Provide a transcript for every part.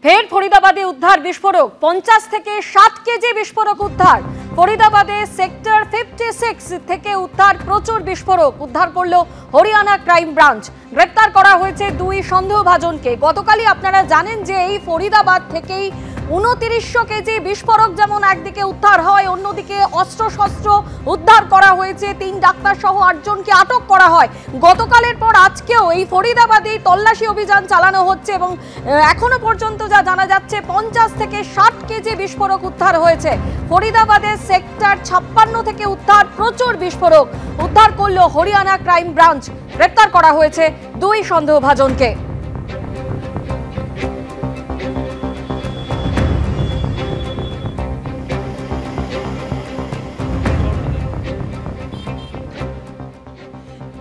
ফের ফরিদাবাদে উদ্ধার বিস্ফোরক 50 থেকে 60 কেজি বিস্ফোরক উদ্ধার। ফরিদাবাদে সেক্টর 56 থেকে উদ্ধার প্রচুর বিস্ফোরক উদ্ধার করলো হরিয়ানা ক্রাইম ব্রাঞ্চ। গ্রেপ্তার করা হয়েছে দুই সন্দেহভাজনকে। গতকালই আপনারা জানেন যে এই ফরিদাবাদ থেকেই 2900 কেজি বিস্ফোরক যেমন একদিকে উদ্ধার হয়, অন্যদিকে অস্ত্রশস্ত্র উদ্ধার করা হয়েছে। 3 ডাক্তার সহ 8 জনকে আটক করা হয়। গতকালের পর আজকেও এই ফরিদাবাদে তল্লাশি অভিযান চালানো হচ্ছে এবং এখনো পর্যন্ত যা জানা যাচ্ছে 50 থেকে 60 কেজি বিস্ফোরক উদ্ধার হয়েছে। ফরিদাবাদের সেক্টর 56 থেকে উদ্ধার প্রচুর বিস্ফোরক উদ্ধার করলো হরিয়ানা ক্রাইম ব্রাঞ্চ। গ্রেপ্তার করা হয়েছে দুই সন্দেহভাজনকে।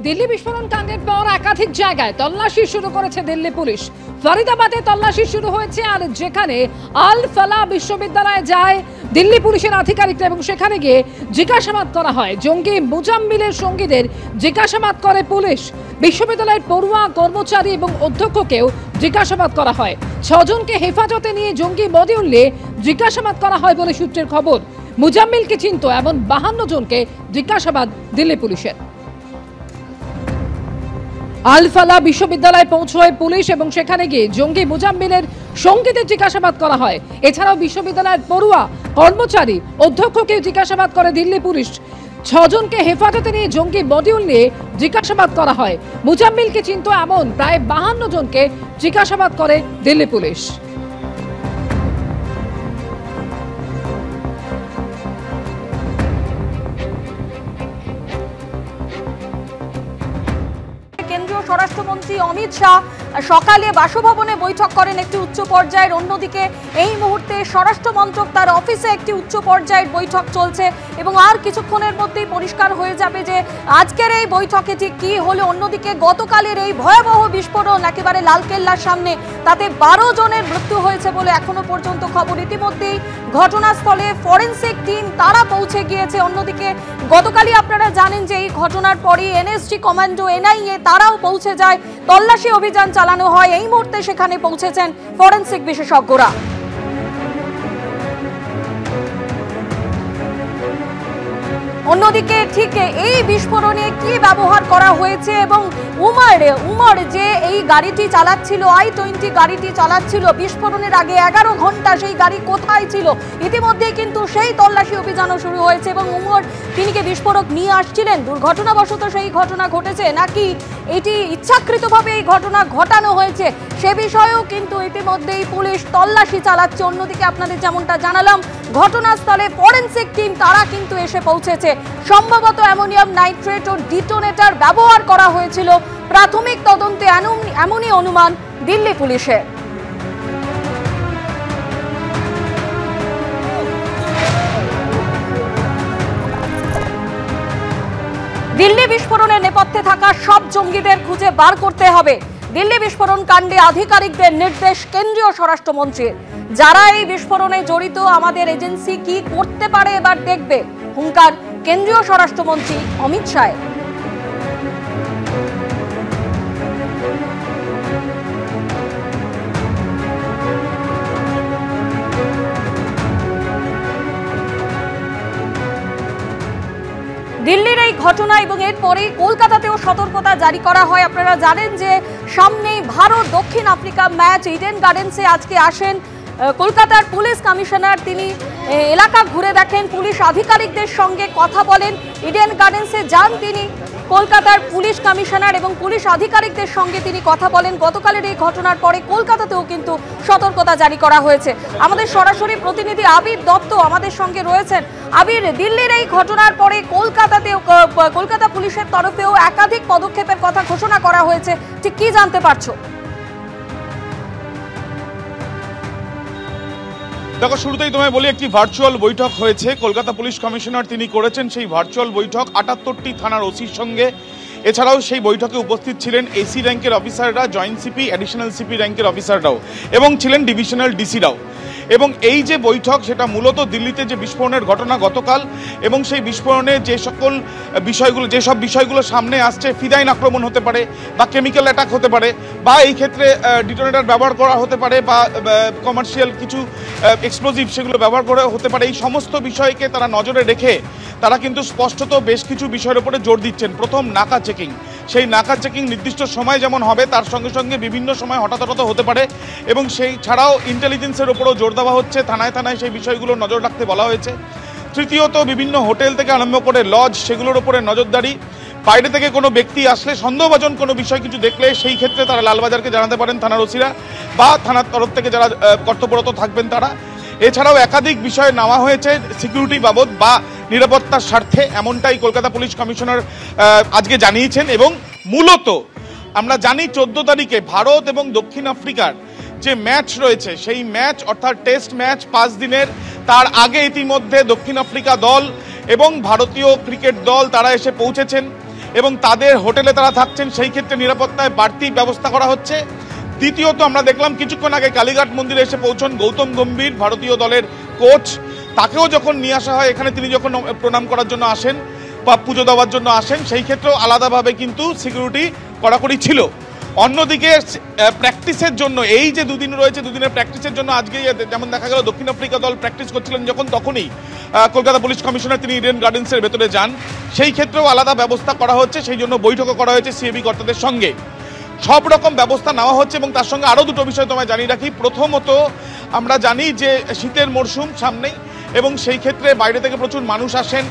দিল্লি বিস্ফোরণ কাণ্ডের পর একাধিক জায়গায় তল্লাশি শুরু করেছে দিল্লি পুলিশ। ফরিদাবাদে তল্লাশি শুরু হয়েছে, আর যেখানে আল ফালাহ বিশ্ববিদ্যালয়ে যায় দিল্লি পুলিশের আধিকারিকরা এবং সেখানে গিয়ে জিজ্ঞাসাবাদ করা হয়। জঙ্গি মুজাম্মিলের সঙ্গীদের জিজ্ঞাসাবাদ করে পুলিশ। বিশ্ববিদ্যালয়ের পড়ুয়া, কর্মচারী এবং অধ্যক্ষকেও জিজ্ঞাসাবাদ করা হয়। 6 জনকে হেফাজতে নিয়ে জঙ্গি মডিউলে জিজ্ঞাসাবাদ করা হয় বলে সূত্রের খবর। মুজাম্মিলকে চিনত এমন 52 জনকে জিজ্ঞাসাবাদ দিল্লি পুলিশের। আল ফালাহ বিশ্ববিদ্যালয়ে পৌঁছয় পুলিশ এবং সেখানে গিয়ে জঙ্গি মুজাম্মিলের সঙ্গীদের জিজ্ঞাসাবাদ করা হয়। এছাড়াও বিশ্ববিদ্যালয়ের পড়ুয়া, কর্মচারী, অধ্যক্ষকে জিজ্ঞাসাবাদ করে দিল্লি পুলিশ। 6 জনকে হেফাজতে নিয়ে জঙ্গি মডিউল নিয়ে জিজ্ঞাসাবাদ করা হয়। মুজাম্মিলকে চিনত এমন প্রায় 52 জনকে জিজ্ঞাসাবাদ করে দিল্লি পুলিশ। কেন্দ্রীয় স্বরাষ্ট্রমন্ত্রী অমিত শাহ সকালে বাসভবনে বৈঠক করেন একটি উচ্চ পর্যায়ের। অন্যদিকে এই মুহূর্তে স্বরাষ্ট্র মন্ত্রক তার অফিসে একটি উচ্চ পর্যায়ের বৈঠক চলছে এবং আর কিছুক্ষণের মধ্যেই পরিষ্কার হয়ে যাবে যে আজকের এই বৈঠকে ঠিক কি হলো। অন্যদিকে গতকালের এই ভয়াবহ বিস্ফোরণ একেবারে লালকেল্লার সামনে, তাতে 12 জনের মৃত্যু হয়েছে বলে এখনো পর্যন্ত খবর। ইতিমধ্যেই ঘটনাস্থলে ফরেনসিক টিম তারা পৌঁছে গিয়েছে। অন্যদিকে গতকালই আপনারা জানেন যে এই ঘটনার পরে এনএসজি কমান্ডো, এনআইএ তারাও পৌঁছে যায়, তল্লাশি অভিযান চালানো হয়। এই মুহূর্তে সেখানে পৌঁছেছেন ফরেনসিক বিশেষজ্ঞরা। অন্যদিকে ঠিক এই বিস্ফোরণে কি ব্যবহার করা হয়েছে এবং উমর যে এই গাড়িটি চালাচ্ছিল, i-20 গাড়িটি চালাচ্ছিল, বিস্ফোরণের আগে 11 ঘন্টা সেই গাড়ি কোথায় ছিল, ইতিমধ্যে কিন্তু সেই তল্লাশি অভিযানও শুরু হয়েছে। এবং উমর তিনি কি বিস্ফোরক নিয়ে আসছিলেন, দুর্ঘটনাবশত সেই ঘটনা ঘটেছে নাকি এটি ইচ্ছাকৃতভাবে এই ঘটনা ঘটানো হয়েছে, সে বিষয়েও কিন্তু ইতিমধ্যেই পুলিশ তল্লাশি চালাচ্ছে। অন্যদিকে আপনাদের যেমনটা জানালাম, ঘটনাস্থলে ফরেনসিক টিম তারা কিন্তু এসে পৌঁছেছে। সম্ভবত অ্যামোনিয়াম নাইট্রেট ও ডিটোনেটর ব্যবহার করা হয়েছিল। প্রাথমিক তদন্তে এমনই অনুমান দিল্লি পুলিশের। দিল্লি বিস্ফোরণের নেপথ্যে থাকা সব জঙ্গিদের খুঁজে বার করতে হবে। দিল্লি বিস্ফোরণ কাণ্ডে আধিকারিকদের নির্দেশ কেন্দ্রীয় স্বরাষ্ট্রমন্ত্রীর। যারা এই বিস্ফোরণে জড়িত, আমাদের এজেন্সি কি করতে পারে এবার দেখবে, হুঙ্কার কেন্দ্রীয় স্বরাষ্ট্রমন্ত্রী অমিত শাহ। দিল্লির এই ঘটনা এবং এরপরে কলকাতাতেও সতর্কতা জারি করা হয়। আপনারা জানেন যে সামনেই ভারত দক্ষিণ আফ্রিকা ম্যাচ। ইডেন গার্ডেন্সে আজকে আসেন কলকাতার পুলিশ কমিশনার। তিনি এলাকা ঘুরে দেখেন, পুলিশ আধিকারিকদের সঙ্গে কথা বলেন। ইডেন গার্ডেন্সে যান তিনি, কলকাতার পুলিশ কমিশনার এবং পুলিশ আধিকারিকদের সঙ্গে তিনি কথা বলেন। গতকালের এই ঘটনার পরে কলকাতাতেও কিন্তু সতর্কতা জারি করা হয়েছে। আমাদের সরাসরি প্রতিনিধি আবির দত্ত আমাদের সঙ্গে রয়েছেন। আবির, দিল্লির এই ঘটনার পরে কলকাতা পুলিশের তরফেও একাধিক পদক্ষেপের কথা ঘোষণা করা হয়েছে, ঠিক কি জানতে পারছো? দেখো, শুরুতেই তোমায় বলি, একটি ভার্চুয়াল বৈঠক হয়েছে কলকাতা পুলিশ কমিশনার তিনি করেছেন। সেই ভার্চুয়াল বৈঠক 78টি থানার ওসির সঙ্গে। এছাড়াও সেই বৈঠকে উপস্থিত ছিলেন এসি র্যাঙ্কের অফিসাররা, জয়েন্ট সিপি, অ্যাডিশনাল সিপি র্যাঙ্কের অফিসাররাও, এবং ছিলেন ডিভিশনাল ডিসিরাও। এবং এই যে বৈঠক সেটা মূলত দিল্লিতে যে বিস্ফোরণের ঘটনা গতকাল এবং সেই বিস্ফোরণে যে সকল যেসব বিষয়গুলো সামনে আসছে, ফিদাইন আক্রমণ হতে পারে বা কেমিক্যাল অ্যাটাক হতে পারে বা এই ক্ষেত্রে ডিটোনেটর ব্যবহার করা হতে পারে বা কমার্শিয়াল কিছু এক্সপ্লোজিভ সেগুলো ব্যবহার করা হতে পারে, এই সমস্ত বিষয়কে তারা নজরে রেখে তারা কিন্তু স্পষ্টত বেশ কিছু বিষয়ের উপরে জোর দিচ্ছেন। প্রথম নাকা চেকিং, সেই নাকা চেকিং নির্দিষ্ট সময় যেমন হবে তার সঙ্গে সঙ্গে বিভিন্ন সময় হঠাৎ হতে পারে এবং সেই ছাড়াও ইন্টেলিজেন্সের উপরও জোর দেওয়া হচ্ছে, থানায় থানায় সেই বিষয়গুলো নজর রাখতে বলা হয়েছে। তৃতীয়ত বিভিন্ন হোটেল থেকে আরম্ভ করে লজ সেগুলোর উপরে নজরদারি, বাইরে থেকে কোনো ব্যক্তি আসলে সন্দেহভাজন কোনো বিষয় কিছু দেখলে সেই ক্ষেত্রে তারা লালবাজারকে জানাতে পারেন থানার ওসিরা বা থানার তরফ থেকে যারা কর্তব্যরত থাকবেন তারা। এছাড়াও একাধিক বিষয় নেওয়া হয়েছে সিকিউরিটি বাবদ বা নিরাপত্তার স্বার্থে, এমনটাই কলকাতা পুলিশ কমিশনার আজকে জানিয়েছেন। এবং মূলত আমরা জানি 14 তারিখে ভারত এবং দক্ষিণ আফ্রিকার যে ম্যাচ রয়েছে সেই ম্যাচ অর্থাৎ টেস্ট ম্যাচ 5 দিনের, তার আগে ইতিমধ্যে দক্ষিণ আফ্রিকা দল এবং ভারতীয় ক্রিকেট দল তারা এসে পৌঁছেছেন এবং তাদের হোটেলে তারা থাকছেন, সেই ক্ষেত্রে নিরাপত্তায় বাড়তি ব্যবস্থা করা হচ্ছে। দ্বিতীয়ত আমরা দেখলাম কিছুক্ষণ আগে কালীঘাট মন্দিরে এসে পৌঁছন গৌতম গম্ভীর, ভারতীয় দলের কোচ, তাকেও যখন নিয়ে আসা হয় এখানে, তিনি যখন প্রণাম করার জন্য আসেন বা পুজো দেওয়ার জন্য আসেন, সেই ক্ষেত্রেও আলাদাভাবে কিন্তু সিকিউরিটি কড়াকড়ি ছিল। অন্যদিকে প্র্যাকটিসের জন্য এই যে দুদিন রয়েছে, দুদিনের প্র্যাকটিসের জন্য আজকে যেমন দেখা গেল দক্ষিণ আফ্রিকা দল প্র্যাকটিস করছিলেন যখন, তখনই কলকাতা পুলিশ কমিশনার তিনি ইডেন গার্ডেন্সের ভেতরে যান, সেই ক্ষেত্রেও আলাদা ব্যবস্থা করা হচ্ছে, সেই জন্য বৈঠকও করা হয়েছে সিএবি কর্তাদের সঙ্গে। সব রকম ব্যবস্থা নেওয়া হচ্ছে এবং তার সঙ্গে আরও দুটো বিষয় তোমায় জানিয়ে রাখি। প্রথমত আমরা জানি যে শীতের মরশুম সামনেই এবং সেই ক্ষেত্রে বাইরে থেকে প্রচুর মানুষ আসেন,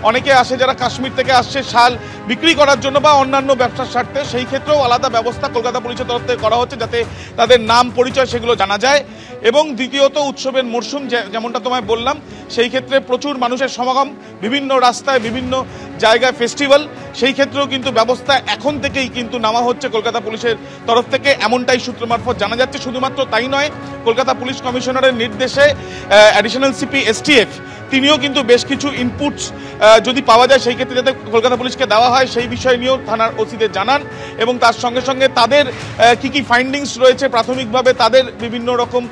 অনেকে আসে যারা কাশ্মীর থেকে আসছে শাল বিক্রি করার জন্য বা অন্যান্য ব্যবসার স্বার্থে, সেই ক্ষেত্রেও আলাদা ব্যবস্থা কলকাতা পুলিশের তরফ থেকে করা হচ্ছে যাতে তাদের নাম পরিচয় সেগুলো জানা যায়। এবং দ্বিতীয়ত উৎসবের মরশুম যেমনটা তোমায় বললাম, সেই ক্ষেত্রে প্রচুর মানুষের সমাগম, বিভিন্ন রাস্তায় বিভিন্ন জায়গায় ফেস্টিভ্যাল, সেই ক্ষেত্রেও কিন্তু ব্যবস্থা এখন থেকেই কিন্তু নেওয়া হচ্ছে কলকাতা পুলিশের তরফ থেকে, এমনটাই সূত্র মারফত জানা যাচ্ছে। শুধুমাত্র তাই নয়, কলকাতা পুলিশ কমিশনারের নির্দেশে অ্যাডিশনাল সিপি এসটিএফ তিনিও কিন্তু বেশ কিছু ইনপুটস যদি পাওয়া যায় সেই ক্ষেত্রে যাতে কলকাতা পুলিশকে দেওয়া হয় সেই বিষয় নিয়েও থানার ওসিদের জানান এবং তার সঙ্গে সঙ্গে তাদের কি ফাইন্ডিংস রয়েছে প্রাথমিকভাবে তাদের বিভিন্ন রকম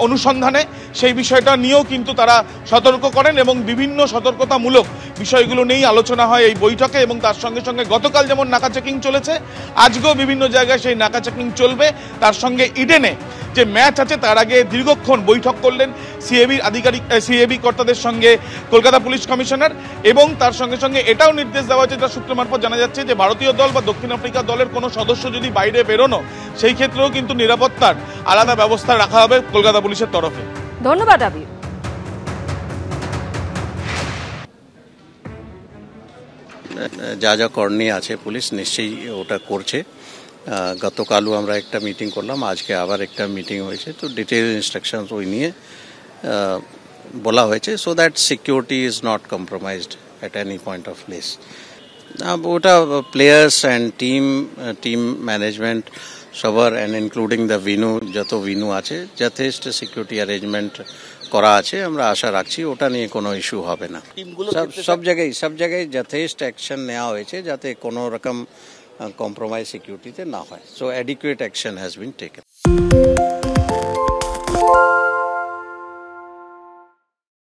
অনুসন্ধানে, সেই বিষয়টা নিয়েও কিন্তু তারা সতর্ক করেন এবং বিভিন্ন সতর্কতামূলক বিষয়গুলো নিয়েই আলোচনা হয় এই বৈঠকে। এবং তার সঙ্গে সঙ্গে গতকাল যেমন নাকা চেকিং চলেছে, আজকেও বিভিন্ন জায়গায় সেই নাকা চেকিং চলবে। তার সঙ্গে ইডেনে যে ম্যাচ আছে তার আগে দীর্ঘক্ষণ বৈঠক করলেন সিএবি কর্তাদের সঙ্গে কলকাতা পুলিশ কমিশনার এবং তার সঙ্গে সঙ্গে এটাও নির্দেশ দেওয়া হয়েছে, যা সূত্র মারফত জানা যাচ্ছে যে ভারতীয় দল বা দক্ষিণ আফ্রিকা দলের কোনো সদস্য যদি বাইরে বেরোনো, সেই ক্ষেত্রেও কিন্তু নিরাপত্তার আলাদা ব্যবস্থা রাখা হবে কলকাতা পুলিশের তরফে। ধন্যবাদ আবির। যা যা করণীয় আছে পুলিশ নিশ্চয়ই ওটা করছে। গতকালও আমরা একটা মিটিং করলাম, আজকে আবার একটা মিটিং হয়েছে, তো ডিটেল ইনস্ট্রাকশনস ওই নিয়ে বলা হয়েছে so that security is not compromised at any point of place. ওটা প্লেয়ার্স অ্যান্ড টিম ম্যানেজমেন্ট সবার অ্যান্ড ইনক্লুডিং দ্য যত ভেন্যু আছে যথেষ্ট সিকিউরিটি অ্যারেঞ্জমেন্ট করা আছে, আমরা আশা রাখছি ওটা নিয়ে কোনো ইস্যু হবে না। সব জায়গায় যথেষ্ট অ্যাকশন নেওয়া হয়েছে যাতে কোনো রকম compromise security te na hoy, so adequate action has been taken.